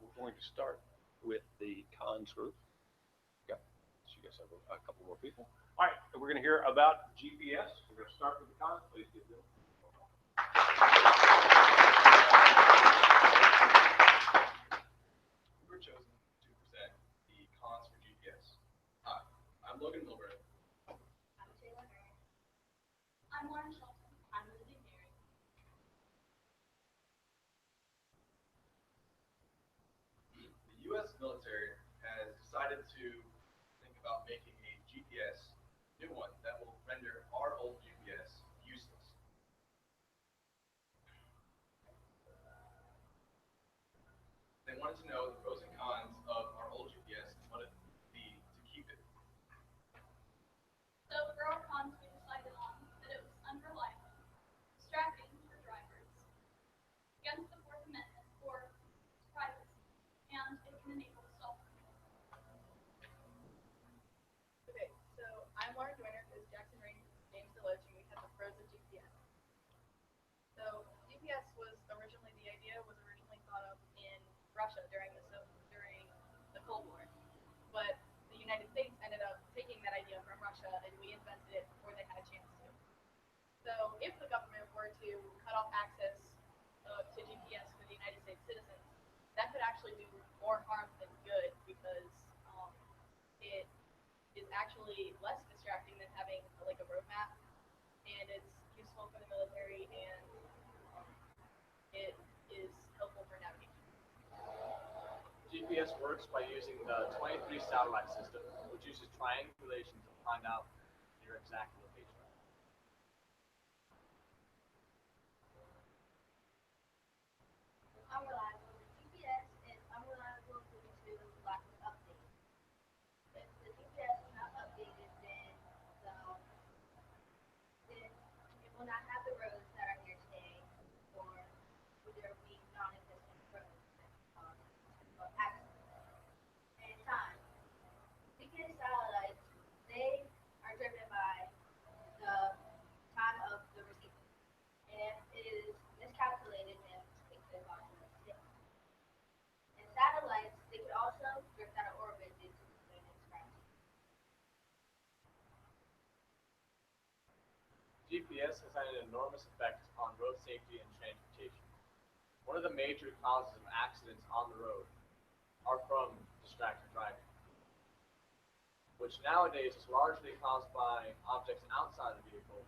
we're going to start with the cons group. Yeah, so you guys have a couple more people. All right, we're going to hear about GPS. We're going to start with the cons. Please give them. We were chosen to present the cons for GPS. Hi, I'm Logan Milburn. I'm Taylor Mary. I'm Lauren Shelton. I'm Lizzie Mary. The U.S. military has decided to think about making a GPS, new one, that will render our old GPS useless. They wanted to know the pros and cons of our old GPS and what it would be to keep it. So for our cons, we decided on that it was unreliable, distracting for drivers, against the Fourth Amendment for privacy, and it can enable self-control. Okay, so I'm Lauren Joyner because Jackson Rain names Deloach and we had the pros of GPS. So GPS was originally thought of in Russia during the Cold War, but the United States ended up taking that idea from Russia and we invented it before they had a chance to. So if the government were to cut off access to GPS for the United States citizens, that could actually do more harm than good because it is actually less distracting than having like a roadmap, and it's useful for the military and it is helpful for navigation. GPS works by using the 23 satellite system, which uses triangulation to find out your exact location. Unreliable. The GPS is unreliable due to lack of updates. If the GPS is not updated, then it will not have the roads that are here today, or there will be non-existent roads that cause accidents. And time. GPS satellites, they are driven by the time of the receiver. And if it is miscalculated, then it could cause a mistake. And satellites, they could also drift out of orbit due to wind and scratching. GPS has had an enormous effect on road safety and transportation. One of the major causes of accidents on the road are from distracted driving, which nowadays is largely caused by objects outside the vehicle.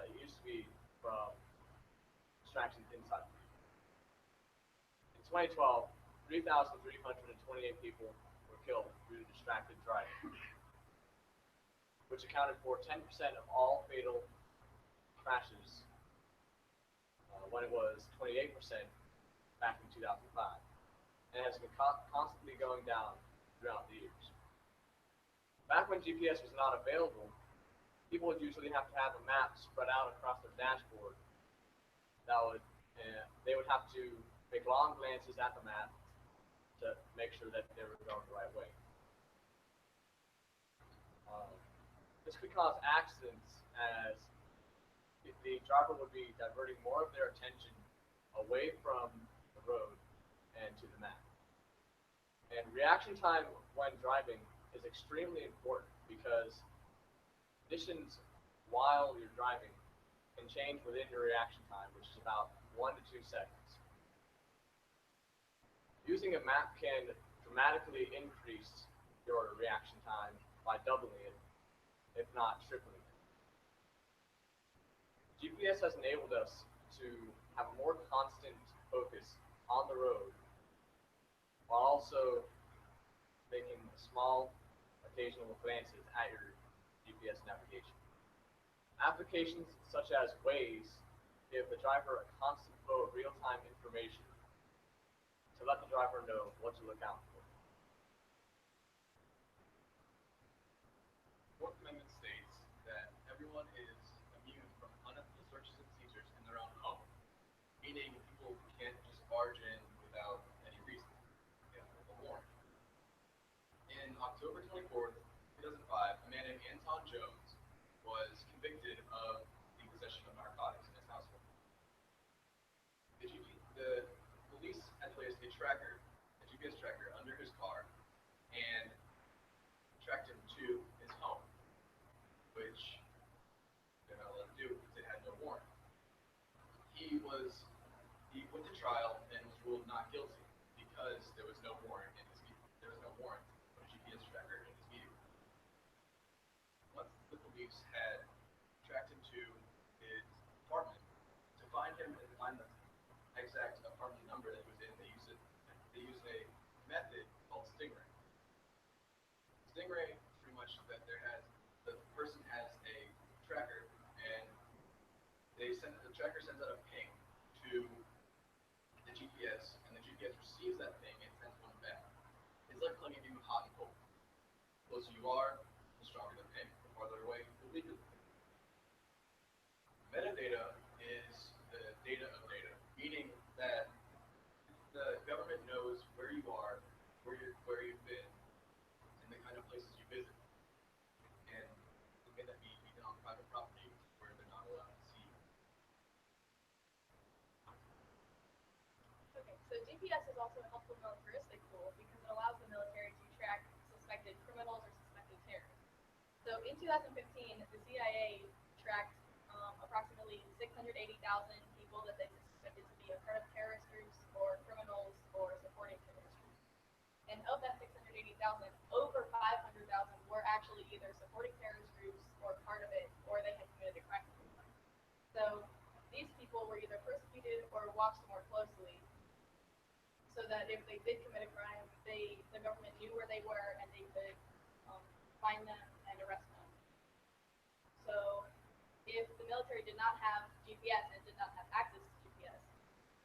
It used to be from distractions inside the vehicle. In 2012, 3,328 people were killed due to distracted driving, which accounted for 10% of all fatal crashes when it was 28% back in 2005, and has been constantly going down throughout the years. Back when GPS was not available, people would usually have to have a map spread out across their dashboard. They would have to make long glances at the map to make sure that they were going the right way. This could cause accidents as the driver would be diverting more of their attention away from the road and to the map. And reaction time when driving is extremely important because conditions while you're driving can change within your reaction time, which is about 1 to 2 seconds. Using a map can dramatically increase your reaction time by doubling it, if not tripling it. GPS has enabled us to have a more constant focus on the road while also making small occasional glances at your GPS navigation. Applications such as Waze give the driver a constant flow of real-time information to let the driver know what to look out for. The Fourth Amendment states that everyone is immune from unethical searches and seizures in their own home, meaning people can't just barge in without any reason, a warrant. In October 24th, 2005, a man named Anton Jones was convicted of the possession of narcotics in his household. The police at the number that was in, they use a method called Stingray. Stingray is pretty much that the person has a tracker, and the tracker sends out a ping to the GPS, and the GPS receives that ping and sends one back. It's like telling you hot and cold. The closer you are, the stronger the ping. The farther away, the weaker the ping. Metadata is the data of data, meaning that the government knows where you are, where you've been, and the kind of places you visit. And it may that be even on private property where they're not allowed to see you. Okay, so GPS is also a helpful militaristic tool because it allows the military to track suspected criminals or suspected terrorists. So in 2015, the CIA tracked approximately 680,000 people that they suspected to be a part of terrorist groups or criminals or supporting terrorist groups. And of that 680,000, over 500,000 were actually either supporting terrorist groups or part of it, or they had committed a crime. So these people were either persecuted or watched more closely, so that if they did commit a crime, the government knew where they were and they could find them and arrest them. So if the military did not have GPS and did not have access to GPS,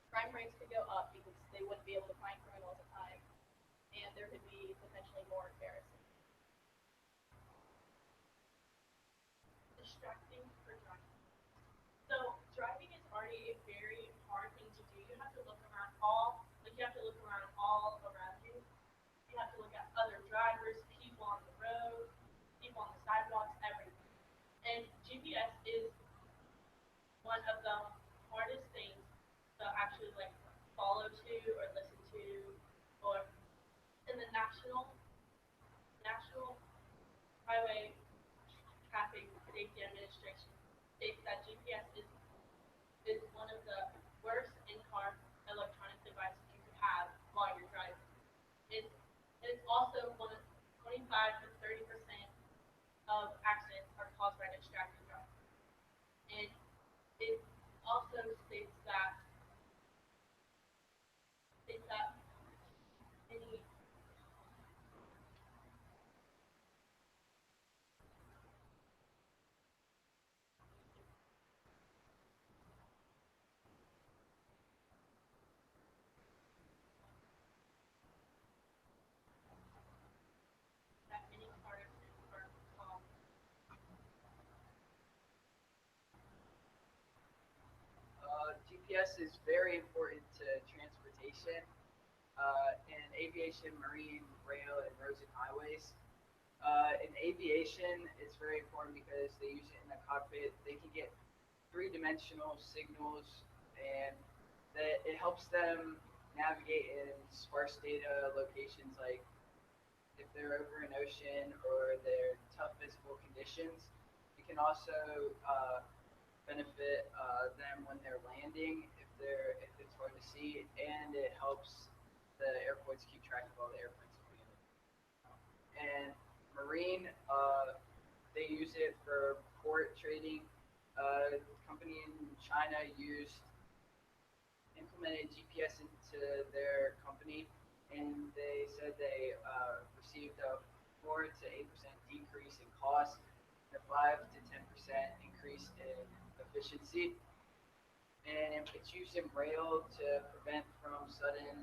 crime rates could go up because they wouldn't be able to find criminals in time, and there could be potentially more embarrassing. Distracting for driving. So driving is already a very hard thing to do. You have to look around all around you. You have to look at other drivers, people on the road, people on the sidewalks, everything. And GPS is one of the hardest things to actually like follow to or listen to, or in the National Highway Traffic Safety Administration states that GPS is one of the worst in-car electronic devices you could have while you're driving. It's also 25 to 30% of accidents are caused by distracted driving. And it also states that any that any car accidents are caused. GPS is very important to transportation in aviation, marine, rail, and roads and highways. In aviation, it's very important because they use it in the cockpit. They can get three-dimensional signals, and that it helps them navigate in sparse data locations like if they're over an ocean or they're tough physical conditions. It can also benefit them when they're landing if it's hard to see, and it helps the airports keep track of all the airplanes coming in. And marine, they use it for port trading. A company in China implemented GPS into their company, and they said they received a 4 to 8% decrease in cost, and a 5 to 10% increase in efficiency. And it's used in rail to prevent from sudden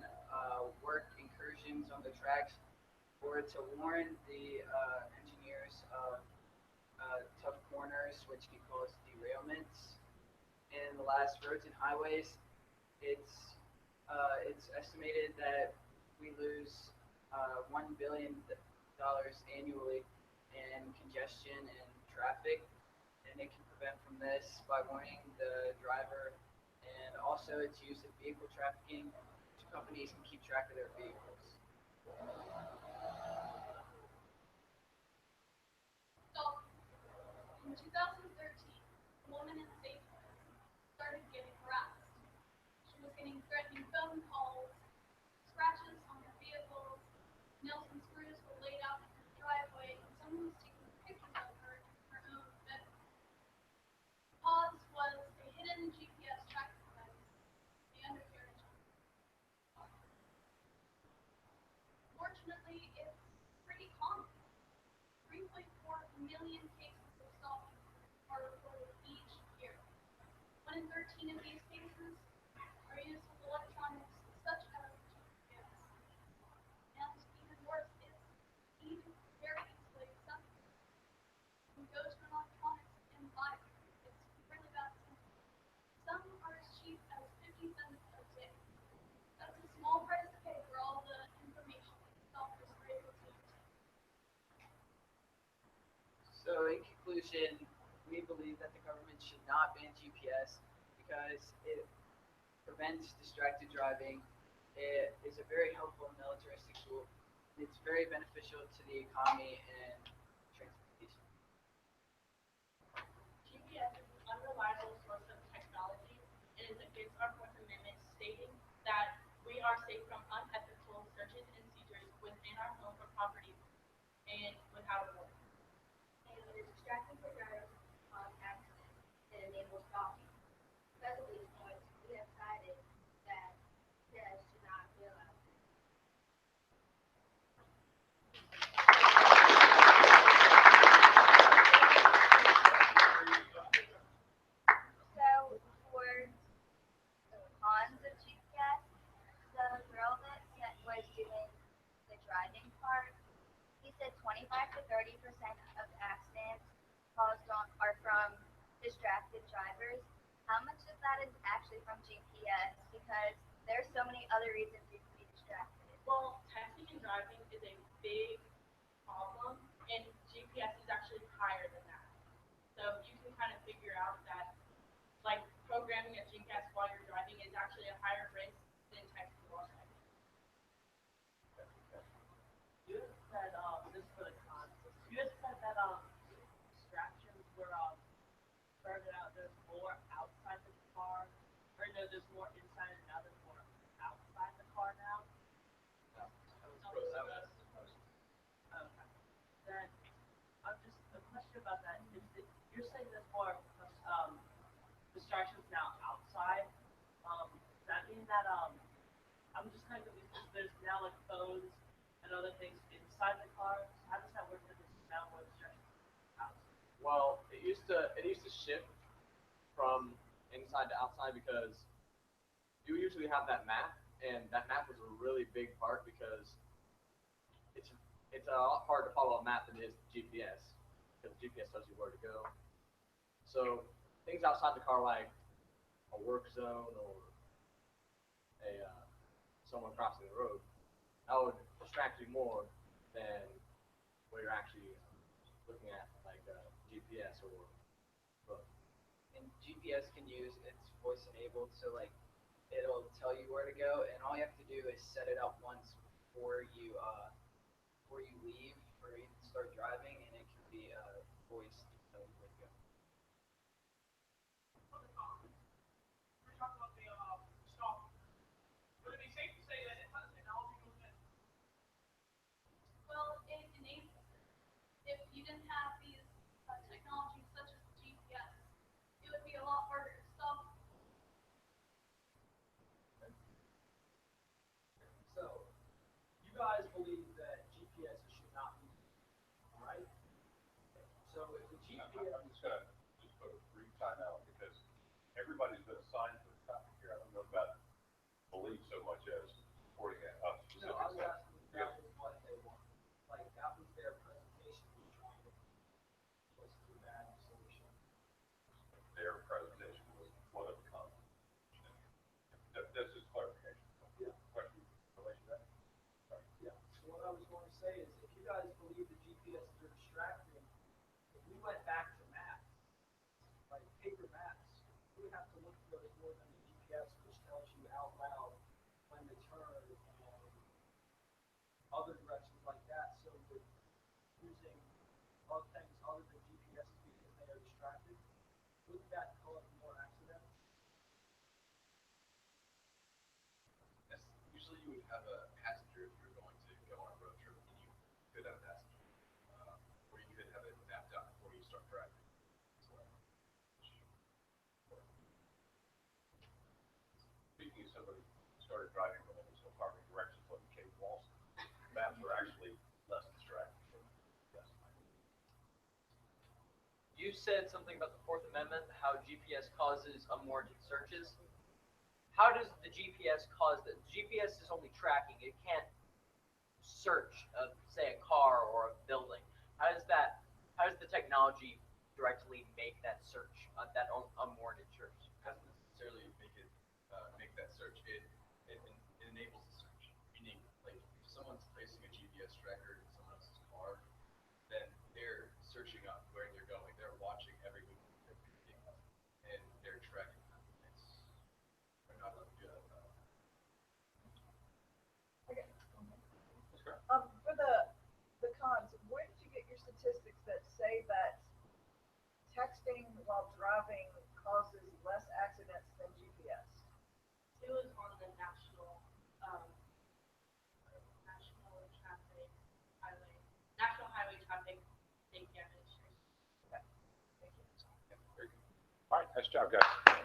work incursions on the tracks, or to warn the engineers of tough corners, which can cause derailments. And the last, roads and highways, it's estimated that we lose $1 billion annually in congestion and traffic, and it can prevent from this by warning the driver. And also, it's used in vehicle trafficking, so companies can keep track of their vehicles. So in 2013, a woman in the state started getting harassed. She was getting threatening phone calls, scratches on her vehicles, nails and screws were laid out in her driveway, and someone was taking pictures of her in her own bedroom. The cause was a hidden GPS tracking device, the undercarriage. Unfortunately, it's pretty common. 3.4 million cases of stalking are reported each year. 1 in 13 of these cases are used with electronics such as GPS. And even worse is very easily accessible. You can go to an electronics and buy it. It's really that simple. Some are as cheap as 50 cents a day. That's a small price to pay for all the information stalkers are able to obtain. So in conclusion, we believe that the government should not ban GPS because it prevents distracted driving. It is a very helpful militaristic tool. It's very beneficial to the economy and transportation. GPS is an unreliable source of technology and is against our Fourth Amendment, stating that we are safe from unethical searches and seizures within our home or property and without a warrant. And it is distracting for drivers on accidents and enables stalking. Because of these points, we have decided that death should not be allowed. So, for the cons of GPS, the girl that was doing the driving part, he said 25 to 30% of accidents are from distracted drivers. How much of that is actually from GPS? Because there's so many other reasons you can be distracted. Well, texting and driving is a big problem, and GPS is actually higher than that. So you can kind of figure out that, like, programming a GPS while you're driving is actually a higher risk than texting while driving. You had said, this for the cons. You had said that distractions were started out. There's more outside the car, or no, there's more inside, and now there's more outside the car now. Okay. Then I'm just a question about that. You're saying there's more distractions now outside? Does that mean that I'm just kind of confused because there's now like phones and other things inside the car. How does that work? That there's now more distractions outside? Well, it used to shift from inside to outside because you usually have that map, and that map was a really big part because it's it's a lot harder to follow a map than it is GPS because GPS tells you where to go. So things outside the car like a work zone or a someone crossing the road, that would distract you more than where you're actually looking at like GPS or book. And GPS can use it's voice enabled, so like it'll tell you where to go, and all you have to do is set it up once before you leave or even start driving, and it can be voice to tell you where to go. We're talking about the stalking. Would it be safe to say that it has technology goes in? Well, it enables it. If you didn't have these technologies such as GPS, it would be a lot harder to stalk. So, you guys believe that GPS should not be used, all right? So, if the GPS, I'm just gonna just put a brief time out because everybody's been assigned to the topic here. I don't know about believe so much as supporting a no, I was specific. asking if that was what they want. Like, that was their presentation, was to that solution. Their presentation was one of the comments. That's just clarification. Yeah. Question in relation to that? Sorry. Yeah, so what I was going to say is, if you guys believe the GPS are distracting, if we went back to maps, like paper maps, you would have to look for those more than the GPS, which tells you out loud when to turn and other directions like that. So with using other things other than GPS because they are distracted, wouldn't that cause more accidents? Yes, usually you would have a passenger if you're going to go on a road trip, and you could have a passenger, or you could have it mapped out before you start driving as well. Speaking of somebody who started driving from almost no parking directions, like Kate Walsh, maps were actually less distracting. Yes. You said something about the Fourth Amendment, how GPS causes unwarranted searches. How does the GPS cause that? GPS is only tracking. It can't search, say, a car or a building. How does the technology directly make that search, that unwarranted search? It doesn't necessarily make that search. It enables the search. Meaning, like, if someone's placing a GPS tracker in someone else's car, then they're searching up where they're going. They're watching every move they're making, and they're tracking them. They're not allowed to do that without. Okay. That's correct. For the cons, where did you get your statistics that say that texting while driving causes less accidents than GPS? It was on the national National Highway Traffic Safety Administration. Okay. Thank you. Very good. All right, nice job, guys.